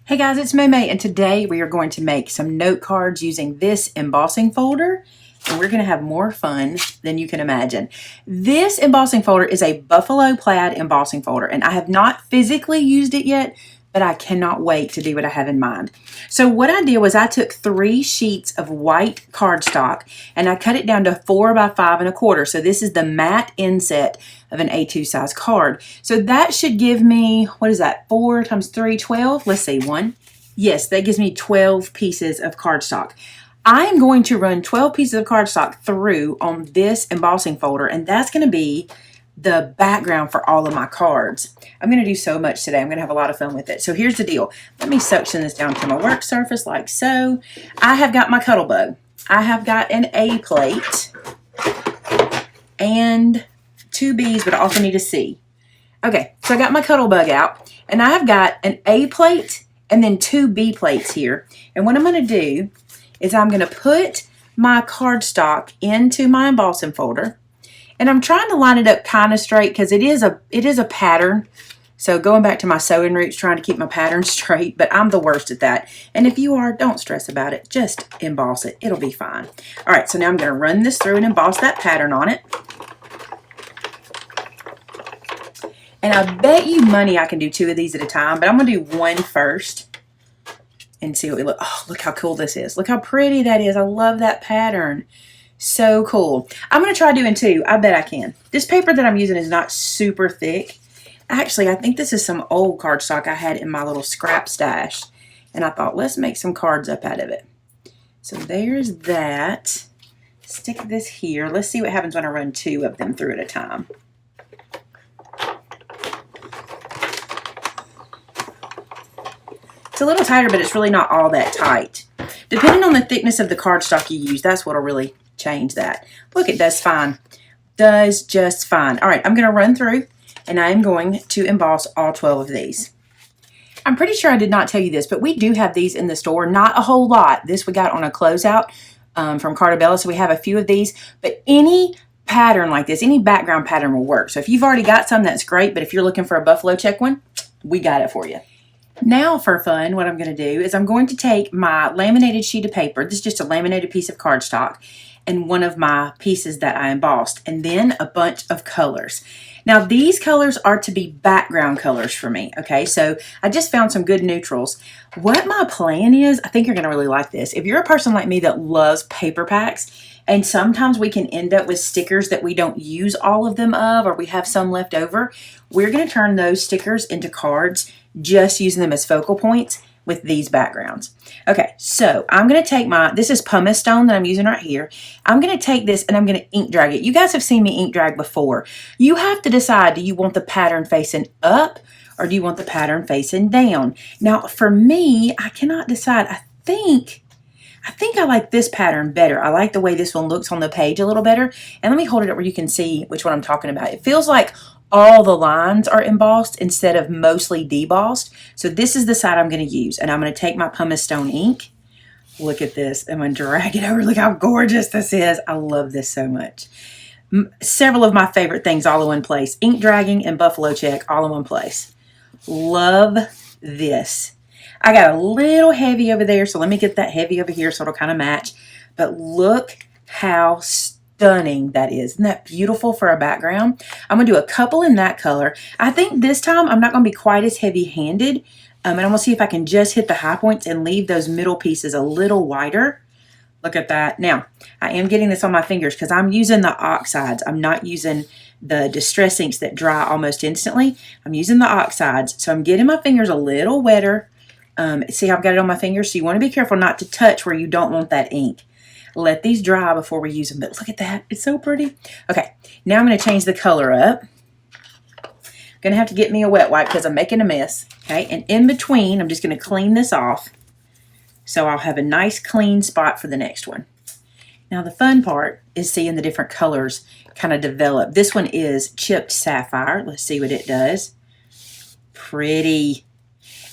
Hey guys, it's Maymay, and today we are going to make some note cards using this embossing folder, and we're going to have more fun than you can imagine. This embossing folder is a Buffalo Plaid embossing folder, and I have not physically used it yet, but I cannot wait to do what I have in mind. So what I did was I took 3 sheets of white cardstock and I cut it down to 4 by 5 1/4. So this is the matte inset of an A2 size card. So that should give me, what is that, 4 times 3, 12? Let's see, 1. Yes, that gives me 12 pieces of cardstock. I am going to run 12 pieces of cardstock through on this embossing folder, and that's going to be the background for all of my cards. I'm going to do so much today. I'm going to have a lot of fun with it. So here's the deal. Let me suction this down to my work surface like so. I have got my cuttle bug. I have got an A plate and 2 B's, but I also need a C. Okay, so I got my cuttle bug out, and I have got an A plate and then 2 B plates here. And what I'm going to do is I'm going to put my cardstock into my embossing folder. And I'm trying to line it up kind of straight because it is a pattern. So going back to my sewing roots, trying to keep my pattern straight, but I'm the worst at that. And if you are, don't stress about it. Just emboss it. It'll be fine. All right, so now I'm going to run this through and emboss that pattern on it. And I bet you money I can do 2 of these at a time, but I'm going to do 1 first and see what we look. Oh, look how cool this is. Look how pretty that is. I love that pattern. So cool. I'm going to try doing 2. I bet I can. This paper that I'm using is not super thick. Actually, I think this is some old cardstock I had in my little scrap stash. And I thought, let's make some cards up out of it. So there's that. Stick this here. Let's see what happens when I run 2 of them through at a time. It's a little tighter, but it's really not all that tight. Depending on the thickness of the cardstock you use, that's what'll really change that. Look, it does fine. Does just fine. All right, I'm going to run through and I'm going to emboss all 12 of these. I'm pretty sure I did not tell you this, but we do have these in the store. Not a whole lot. This we got on a closeout from Cartabella, so we have a few of these. But any pattern like this, any background pattern will work. So if you've already got some, that's great. But if you're looking for a buffalo check one, we got it for you. Now for fun, what I'm going to do is I'm going to take my laminated sheet of paper. This is just a laminated piece of cardstock and one of my pieces that I embossed, and then a bunch of colors. Now these colors are to be background colors for me, okay? So I just found some good neutrals. What my plan is, I think you're going to really like this. If you're a person like me that loves paper packs, and sometimes we can end up with stickers that we don't use all of them of, or we have some left over, we're going to turn those stickers into cards just using them as focal points with these backgrounds. Okay, so I'm going to take this is pumice stone that I'm using right here. I'm going to take this and I'm going to ink drag it. You guys have seen me ink drag before. You have to decide, do you want the pattern facing up or do you want the pattern facing down? Now, for me, I cannot decide. I think I like this pattern better. I like the way this one looks on the page a little better. And let me hold it up where you can see which one I'm talking about. It feels like all the lines are embossed instead of mostly debossed. So this is the side I'm going to use. And I'm going to take my pumice stone ink. Look at this. I'm going to drag it over. Look how gorgeous this is. I love this so much. Several of my favorite things all in one place. Ink dragging and buffalo check all in one place. Love this. I got a little heavy over there, so let me get that heavy over here so it'll kind of match. But look how stunning that is. Isn't that beautiful for a background? I'm going to do a couple in that color. I think this time I'm not going to be quite as heavy-handed. And I'm going to see if I can just hit the high points and leave those middle pieces a little wider. Look at that. Now, I am getting this on my fingers because I'm using the oxides. I'm not using the distress inks that dry almost instantly. I'm using the oxides. So I'm getting my fingers a little wetter. See how I've got it on my fingers? So you want to be careful not to touch where you don't want that ink. Let these dry before we use them. But look at that. It's so pretty. Okay, now I'm going to change the color up. I'm going to have to get me a wet wipe because I'm making a mess. Okay, and in between, I'm just going to clean this off. So I'll have a nice clean spot for the next one. Now the fun part is seeing the different colors kind of develop. This one is chipped sapphire. Let's see what it does. Pretty.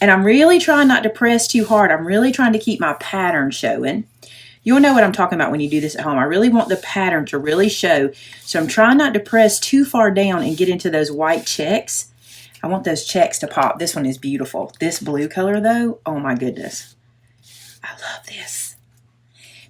And I'm really trying not to press too hard. I'm really trying to keep my pattern showing. You'll know what I'm talking about when you do this at home. I really want the pattern to really show. So I'm trying not to press too far down and get into those white checks. I want those checks to pop. This one is beautiful. This blue color though, oh my goodness. I love this.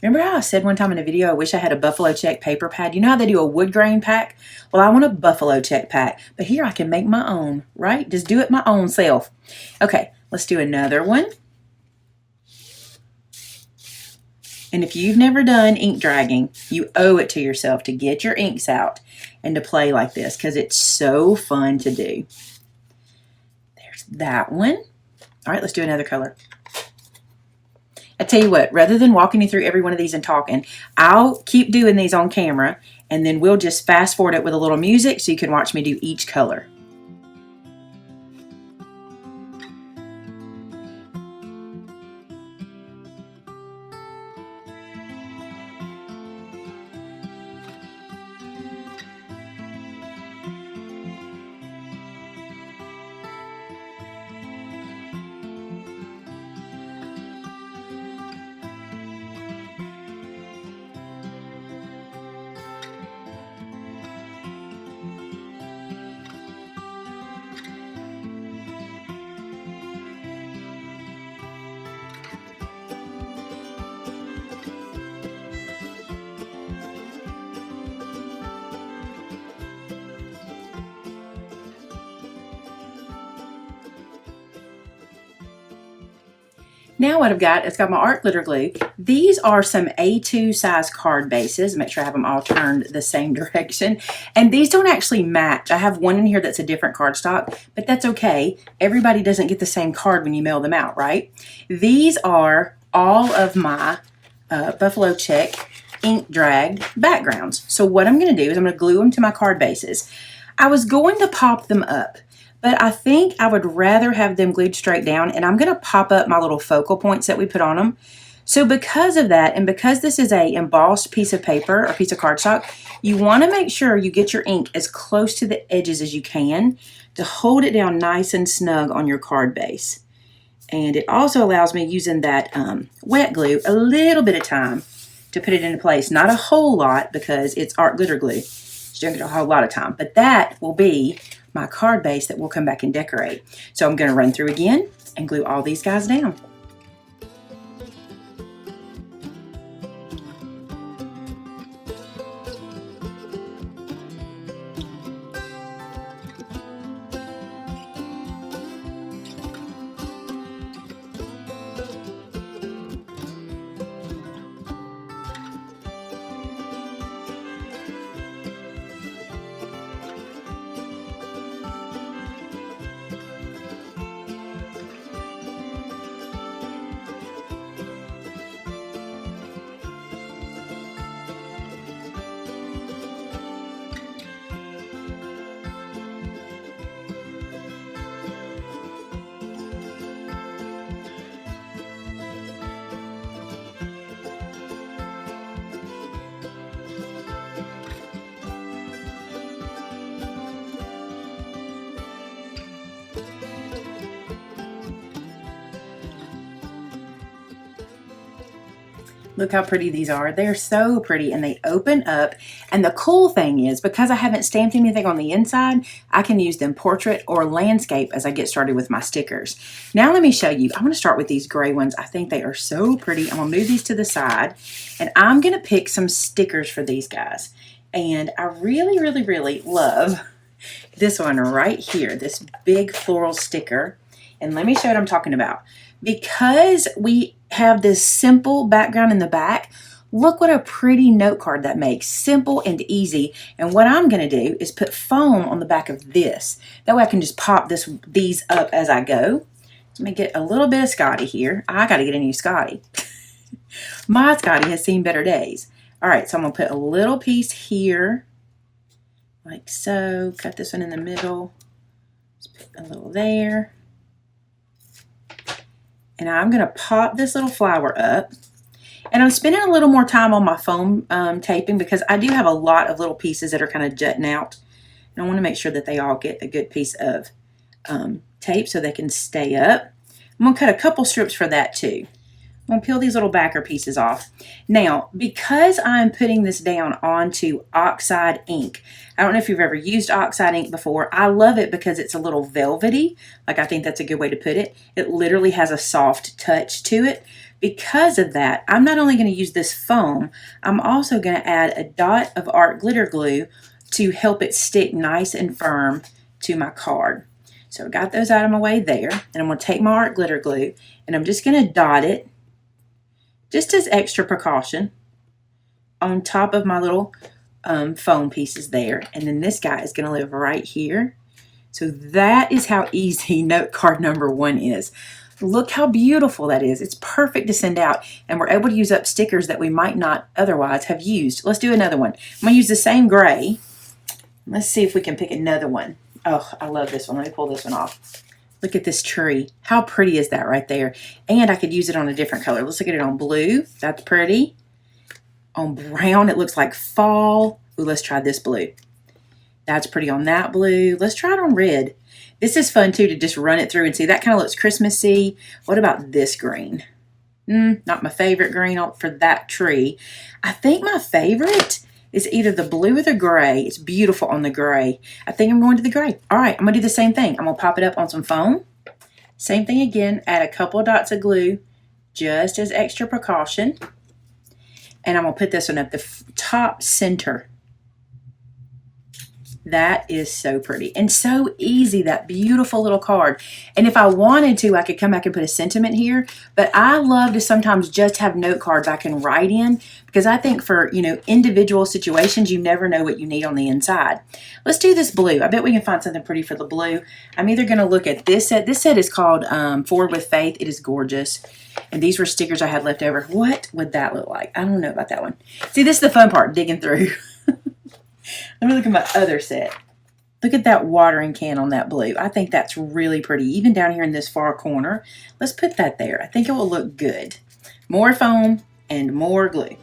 Remember how I said one time in a video I wish I had a buffalo check paper pad? You know how they do a wood grain pack? Well, I want a buffalo check pack. But here I can make my own, right? Just do it my own self. Okay, let's do another one. And if you've never done ink dragging, you owe it to yourself to get your inks out and to play like this because it's so fun to do. There's that one. All right, let's do another color. I tell you what, rather than walking you through every one of these and talking, I'll keep doing these on camera and then we'll just fast forward it with a little music so you can watch me do each color. Now what I've got, it's got my art glitter glue. These are some A2 size card bases. Make sure I have them all turned the same direction. And these don't actually match. I have one in here that's a different cardstock, but that's okay. Everybody doesn't get the same card when you mail them out, right? These are all of my Buffalo Check ink dragged backgrounds. So what I'm going to do is I'm going to glue them to my card bases. I was going to pop them up, but I think I would rather have them glued straight down, and I'm going to pop up my little focal points that we put on them. So because of that, and because this is a embossed piece of paper or piece of cardstock, you want to make sure you get your ink as close to the edges as you can to hold it down nice and snug on your card base. And it also allows me, using that wet glue, a little bit of time to put it into place. Not a whole lot because it's art glitter glue. So you don't get a whole lot of time, but that will be my card base that we'll come back and decorate. So I'm going to run through again and glue all these guys down. Look how pretty these are. They're so pretty and they open up. And the cool thing is, because I haven't stamped anything on the inside, I can use them portrait or landscape as I get started with my stickers. Now let me show you. I'm going to start with these gray ones. I think they are so pretty. I'm going to move these to the side and I'm going to pick some stickers for these guys. And I really, really, really love this one right here, this big floral sticker. And let me show you what I'm talking about. Because we have this simple background in the back, look what a pretty note card that makes. Simple and easy. And what I'm going to do is put foam on the back of this. That way I can just pop these up as I go. Let me get a little bit of Scotty here. I got to get a new Scotty. My Scotty has seen better days. All right, so I'm going to put a little piece here, like so. Cut this one in the middle. Just put a little there. And I'm going to pop this little flower up. And I'm spending a little more time on my foam taping because I do have a lot of little pieces that are kind of jutting out. And I want to make sure that they all get a good piece of tape so they can stay up. I'm going to cut a couple strips for that too. I'm going to peel these little backer pieces off. Now, because I'm putting this down onto Oxide ink, I don't know if you've ever used Oxide ink before. I love it because it's a little velvety. Like, I think that's a good way to put it. It literally has a soft touch to it. Because of that, I'm not only going to use this foam, I'm also going to add a dot of art glitter glue to help it stick nice and firm to my card. So I got those out of my way there. And I'm going to take my art glitter glue and I'm just going to dot it, just as extra precaution, on top of my little foam pieces there. And then this guy is going to live right here. So that is how easy note card number 1 is. Look how beautiful that is. It's perfect to send out. And we're able to use up stickers that we might not otherwise have used. Let's do another one. I'm going to use the same gray. Let's see if we can pick another one. Oh, I love this one. Let me pull this one off. Look at this tree. How pretty is that right there? And I could use it on a different color. Let's look at it on blue. That's pretty. On brown, it looks like fall. Ooh, let's try this blue. That's pretty on that blue. Let's try it on red. This is fun too, to just run it through and see. That kind of looks Christmassy. What about this green? Not my favorite green for that tree. I think my favorite is either the blue or the gray. It's beautiful on the gray. I think I'm going to the gray. All right, I'm going to do the same thing. I'm going to pop it up on some foam. Same thing again. Add a couple of dots of glue just as extra precaution. And I'm going to put this one at the top center. That is so pretty and so easy, that beautiful little card. And if I wanted to, I could come back and put a sentiment here, but I love to sometimes just have note cards I can write in, because I think for, individual situations, you never know what you need on the inside. Let's do this blue. I bet we can find something pretty for the blue. I'm either going to look at this set. This set is called Forward with Faith. It is gorgeous. And these were stickers I had left over. What would that look like? I don't know about that one. See, this is the fun part, digging through. Let me look at my other set. Look at that watering can on that blue. I think that's really pretty. Even down here in this far corner. Let's put that there. I think it will look good. More foam and more glue.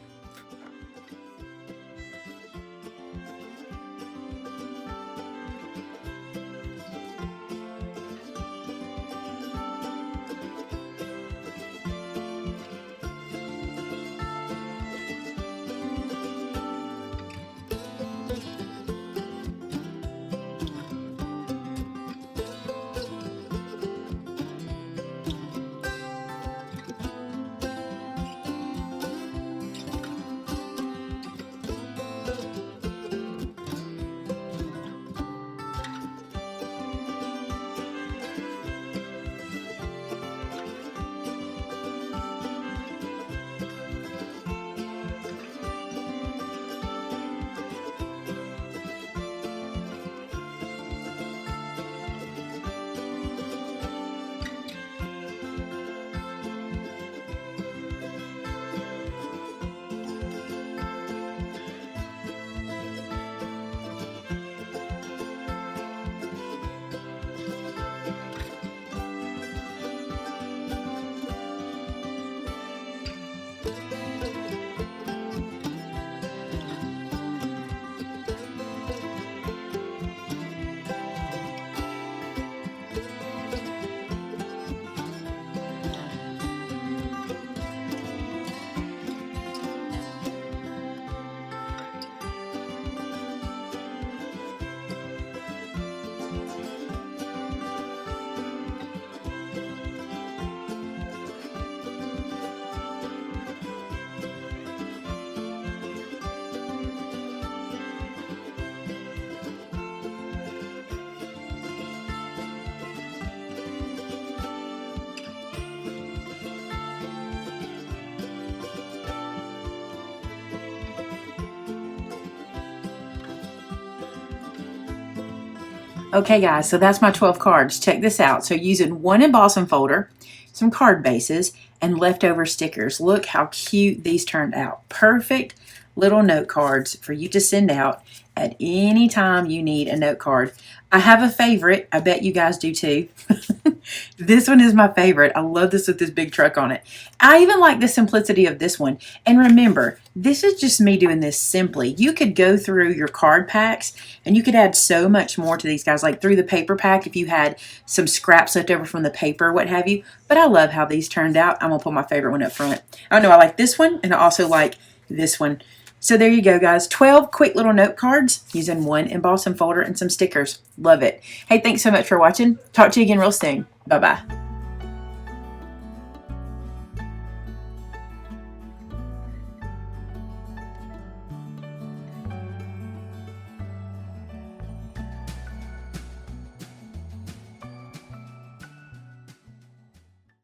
Okay guys, so that's my 12 cards. Check this out. So using one embossing folder, some card bases, and leftover stickers. Look how cute these turned out. Perfect little note cards for you to send out at any time you need a note card. I have a favorite. I bet you guys do too. This one is my favorite. I love this with this big truck on it. I even like the simplicity of this one. And remember, this is just me doing this simply. You could go through your card packs and you could add so much more to these guys, like through the paper pack if you had some scraps left over from the paper, what have you. But I love how these turned out. I'm going to put my favorite one up front. I know I like this one, and I also like this one. So there you go, guys. 12 quick little note cards using one embossing folder and some stickers. Love it. Hey, thanks so much for watching. Talk to you again real soon. Bye-bye.